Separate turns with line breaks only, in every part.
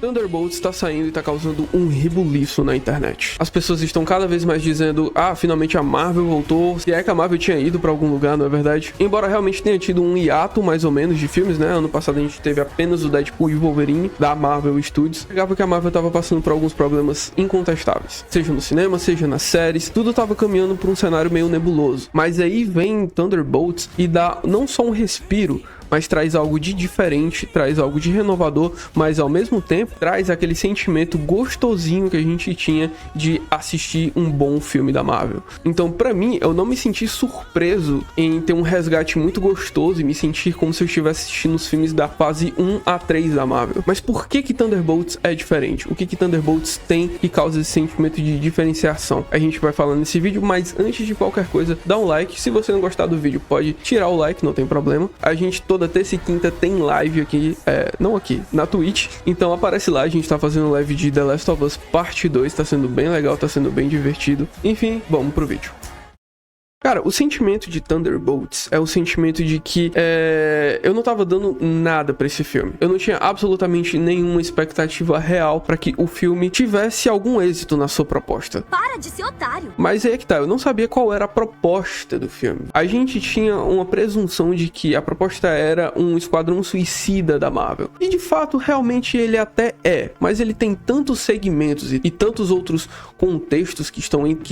Thunderbolts está saindo e está causando um rebuliço na internet. As pessoas estão cada vez mais dizendo, finalmente a Marvel voltou, se é que a Marvel tinha ido para algum lugar, não é verdade? Embora realmente tenha tido um hiato, mais ou menos, de filmes, né? Ano passado a gente teve apenas o Deadpool e o Wolverine, da Marvel Studios. Pegava que a Marvel estava passando por alguns problemas incontestáveis. Seja no cinema, seja nas séries, tudo estava caminhando por um cenário meio nebuloso. Mas aí vem Thunderbolts e dá não só um respiro, mas traz algo de diferente, traz algo de renovador, mas ao mesmo tempo traz aquele sentimento gostosinho que a gente tinha de assistir um bom filme da Marvel. Então, pra mim, eu não me senti surpreso em ter um resgate muito gostoso e me sentir como se eu estivesse assistindo os filmes da fase 1 a 3 da Marvel. Mas por que Thunderbolts é diferente? O que Thunderbolts tem que causa esse sentimento de diferenciação? A gente vai falar nesse vídeo, mas antes de qualquer coisa, dá um like. Se você não gostar do vídeo, pode tirar o like, não tem problema. A gente toda terça e quinta tem live aqui, não aqui, na Twitch, então aparece lá, a gente tá fazendo live de The Last of Us Parte 2, tá sendo bem legal, tá sendo bem divertido. Enfim, vamos pro vídeo. Cara, o sentimento de Thunderbolts é o sentimento de que eu não tava dando nada pra esse filme. Eu não tinha absolutamente nenhuma expectativa real pra que o filme tivesse algum êxito na sua proposta.
Para de ser otário!
Mas aí é que tá, eu não sabia qual era a proposta do filme. A gente tinha uma presunção de que a proposta era um Esquadrão Suicida da Marvel. E de fato, realmente ele até é. Mas ele tem tantos segmentos e tantos outros contextos que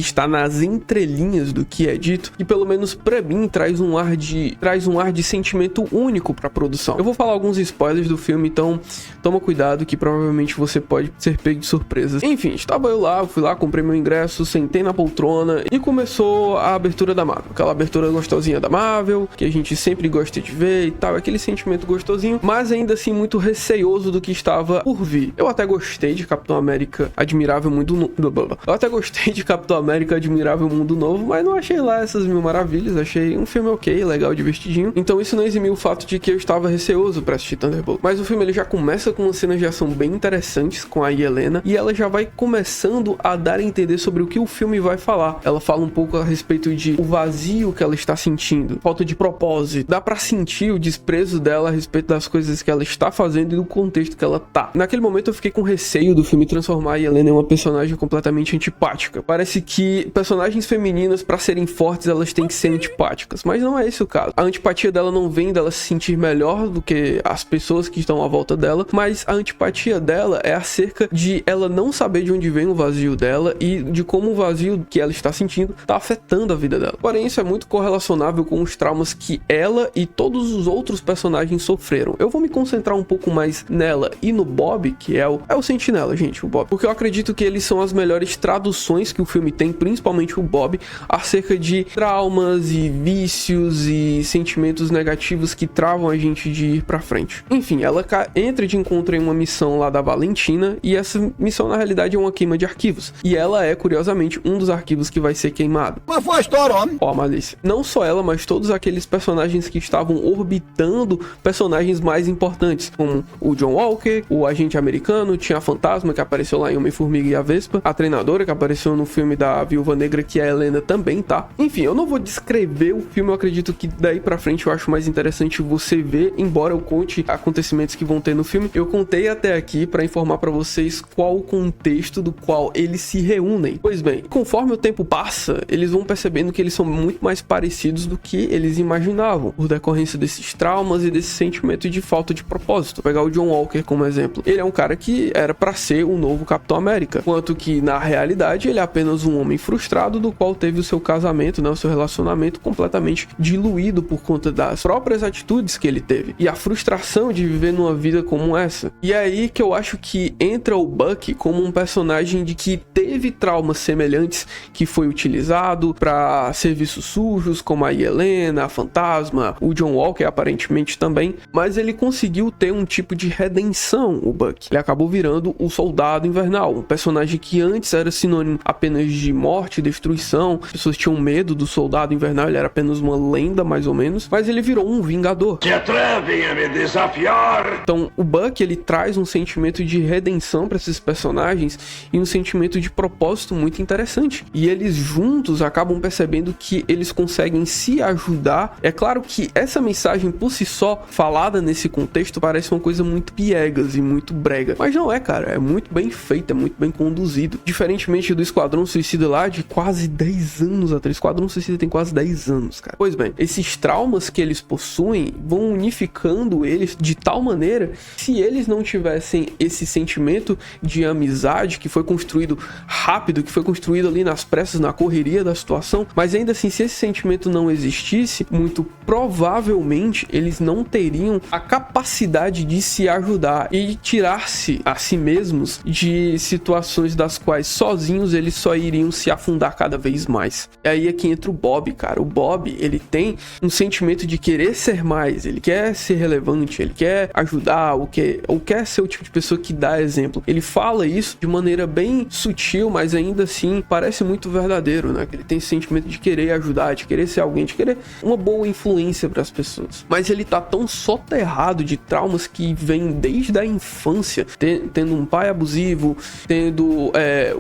está nas entrelinhas do que é dito, que pelo menos pra mim traz um ar de sentimento único pra produção. Eu vou falar alguns spoilers do filme, então toma cuidado que provavelmente você pode ser pego de surpresas. Enfim, estava eu lá, fui lá, comprei meu ingresso, sentei na poltrona e começou a abertura da Marvel. Aquela abertura gostosinha da Marvel, que a gente sempre gosta de ver e tal, aquele sentimento gostosinho, mas ainda assim muito receoso do que estava por vir. Eu até gostei de Capitão América Admirável Mundo Novo. Eu até gostei de Capitão América Admirável Mundo Novo, mas não achei lá essas mil maravilhas, achei um filme ok, legal, divertidinho. Então isso não eximiu o fato de que eu estava receoso pra assistir Thunderbolt. Mas o filme ele já começa com umas cenas de ação bem interessantes com a Yelena, e ela já vai começando a dar a entender sobre o que o filme vai falar. Ela fala um pouco a respeito de o vazio que ela está sentindo, falta de propósito. Dá pra sentir o desprezo dela a respeito das coisas que ela está fazendo e do contexto que ela tá. Naquele momento eu fiquei com receio do filme transformar a Yelena em uma personagem completamente antipática. Parece que personagens femininas, pra serem fortes, elas têm que ser antipáticas, mas não é esse o caso. A antipatia dela não vem dela se sentir melhor do que as pessoas que estão à volta dela, mas a antipatia dela é acerca de ela não saber de onde vem o vazio dela e de como o vazio que ela está sentindo está afetando a vida dela. Porém, isso é muito correlacionável com os traumas que ela e todos os outros personagens sofreram. Eu vou me concentrar um pouco mais nela e no Bob, que é o Sentinela, gente, o Bob, porque eu acredito que eles são as melhores traduções que o filme tem, principalmente o Bob, acerca de traumas e vícios e sentimentos negativos que travam a gente de ir pra frente. Enfim, ela entra de encontro em uma missão lá da Valentina, e essa missão na realidade é uma queima de arquivos, e ela é, curiosamente, um dos arquivos que vai ser queimado.
Mas foi a história, homem!
Ó, malícia. Não só ela, mas todos aqueles personagens que estavam orbitando personagens mais importantes, como o John Walker, o agente americano, tinha a Fantasma, que apareceu lá em Homem-Formiga e a Vespa, a treinadora, que apareceu no filme da Viúva Negra, que é a Helena também, tá? Enfim, eu não vou descrever o filme, eu acredito que daí pra frente eu acho mais interessante você ver, embora eu conte acontecimentos que vão ter no filme. Eu contei até aqui pra informar pra vocês qual o contexto do qual eles se reúnem. Pois bem, conforme o tempo passa, eles vão percebendo que eles são muito mais parecidos do que eles imaginavam, por decorrência desses traumas e desse sentimento de falta de propósito. Vou pegar o John Walker como exemplo. Ele é um cara que era pra ser o novo Capitão América, enquanto que na realidade ele é apenas um homem frustrado, do qual teve o seu casamento, né, o seu relacionamento completamente diluído por conta das próprias atitudes que ele teve e a frustração de viver numa vida como essa. E é aí que eu acho que entra o Bucky como um personagem de que teve traumas semelhantes, que foi utilizado para serviços sujos, como a Yelena, a Fantasma, o John Walker aparentemente também, mas ele conseguiu ter um tipo de redenção, o Bucky. Ele acabou virando o Soldado Invernal, um personagem que antes era sinônimo apenas de morte e destruição, as pessoas tinham medo do Soldado Invernal, ele era apenas uma lenda, mais ou menos, mas ele virou um Vingador.
Se atrevem a me desafiar!
Então, o Bucky, ele traz um sentimento de redenção para esses personagens e um sentimento de propósito muito interessante. E eles juntos acabam percebendo que eles conseguem se ajudar. É claro que essa mensagem por si só, falada nesse contexto, parece uma coisa muito piegas e muito brega. Mas não é, cara. É muito bem feito, é muito bem conduzido. Diferentemente do Esquadrão Suicida lá de quase 10 anos atrás. O Esquadrão Suicida tem quase 10 anos, cara. Pois bem, esses traumas que eles possuem vão unificando eles de tal maneira que, se eles não tivessem esse sentimento de amizade que foi construído rápido, que foi construído ali nas pressas, na correria da situação, mas ainda assim, se esse sentimento não existisse, muito provavelmente eles não teriam a capacidade de se ajudar e tirar-se a si mesmos de situações das quais sozinhos eles só iriam se afundar cada vez mais. E aí é que entra o Bob, cara. O Bob, ele tem um sentimento de querer ser mais, ele quer ser relevante, ele quer ajudar, ou quer ser o tipo de pessoa que dá exemplo. Ele fala isso de maneira bem sutil, mas ainda assim parece muito verdadeiro, né? Ele tem esse sentimento de querer ajudar, de querer ser alguém, de querer uma boa influência para as pessoas. Mas ele tá tão soterrado de traumas que vem desde a infância, tendo um pai abusivo, tendo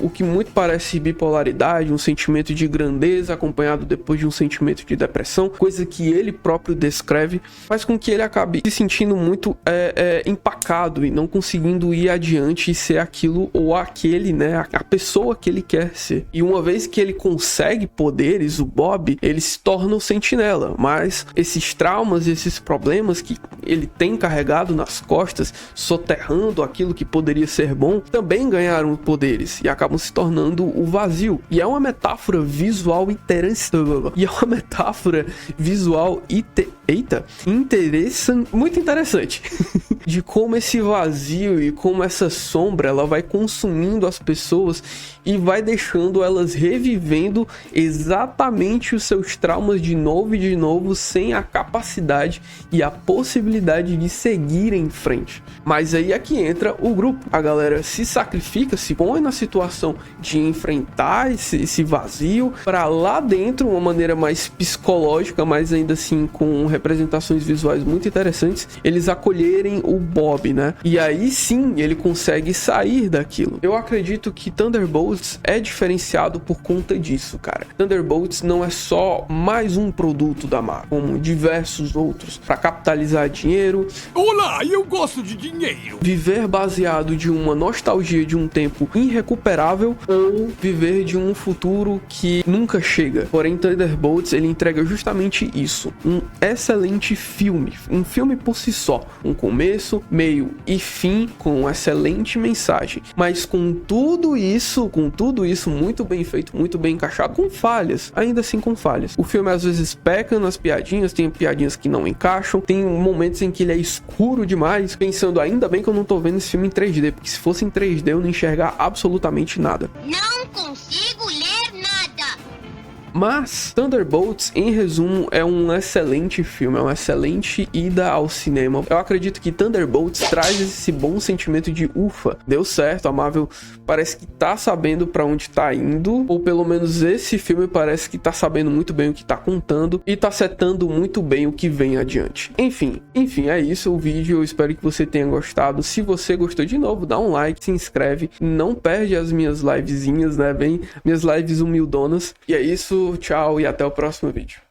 o que muito parece bipolaridade, um sentimento de grandeza acompanhado depois de um sentimento de depressão, coisa que ele próprio descreve, faz com que ele acabe se sentindo muito empacado e não conseguindo ir adiante e ser aquilo ou aquele, né, a pessoa que ele quer ser. E uma vez que ele consegue poderes, o Bob, ele se torna o Sentinela, mas esses traumas e esses problemas que ele tem carregado nas costas, soterrando aquilo que poderia ser bom, também ganharam poderes e acabam se tornando o vazio. E é uma metáfora visual interessante. E é uma metáfora visual interessante, muito interessante, de como esse vazio e como essa sombra, ela vai consumindo as pessoas e vai deixando elas revivendo exatamente os seus traumas de novo, sem a capacidade e a possibilidade de seguir em frente. Mas aí é que entra o grupo. A galera se sacrifica, se põe na situação de enfrentar esse vazio para lá dentro, uma maneira mais psicológica, mas ainda assim com representações visuais muito interessantes, eles acolherem o Bob, né? E aí sim ele consegue sair daquilo. Eu acredito que Thunderbolts é diferenciado por conta disso, cara. Thunderbolts não é só mais um produto da Marvel, como diversos outros, para capitalizar dinheiro.
Olá, eu gosto de dinheiro.
Viver baseado de uma nostalgia de um tempo irrecuperável ou viver de um futuro que nunca chega. Porém, Thunderbolts, ele entrega justamente isso. Um excelente filme. Um filme por si só. Um começo, meio e fim com uma excelente mensagem. Mas com tudo isso muito bem feito, muito bem encaixado, com falhas. Ainda assim com falhas. O filme às vezes peca nas piadinhas, tem piadinhas que não encaixam, tem momentos em que ele é escuro demais, pensando, ainda bem que eu não tô vendo esse filme em 3D, porque se fosse em 3D eu não enxergar absolutamente nada.
Não consigo ler nada.
Mas Thunderbolts, em resumo, é um excelente filme, é uma excelente ida ao cinema. Eu acredito que Thunderbolts traz esse bom sentimento de ufa, deu certo, a Marvel parece que tá sabendo pra onde tá indo, ou pelo menos esse filme parece que tá sabendo muito bem o que tá contando e tá setando muito bem o que vem adiante. Enfim, é isso o vídeo, eu espero que você tenha gostado. Se você gostou, de novo, dá um like, se inscreve, não perde as minhas livezinhas, né, bem, minhas lives humildonas. E é isso, tchau e até o próximo vídeo.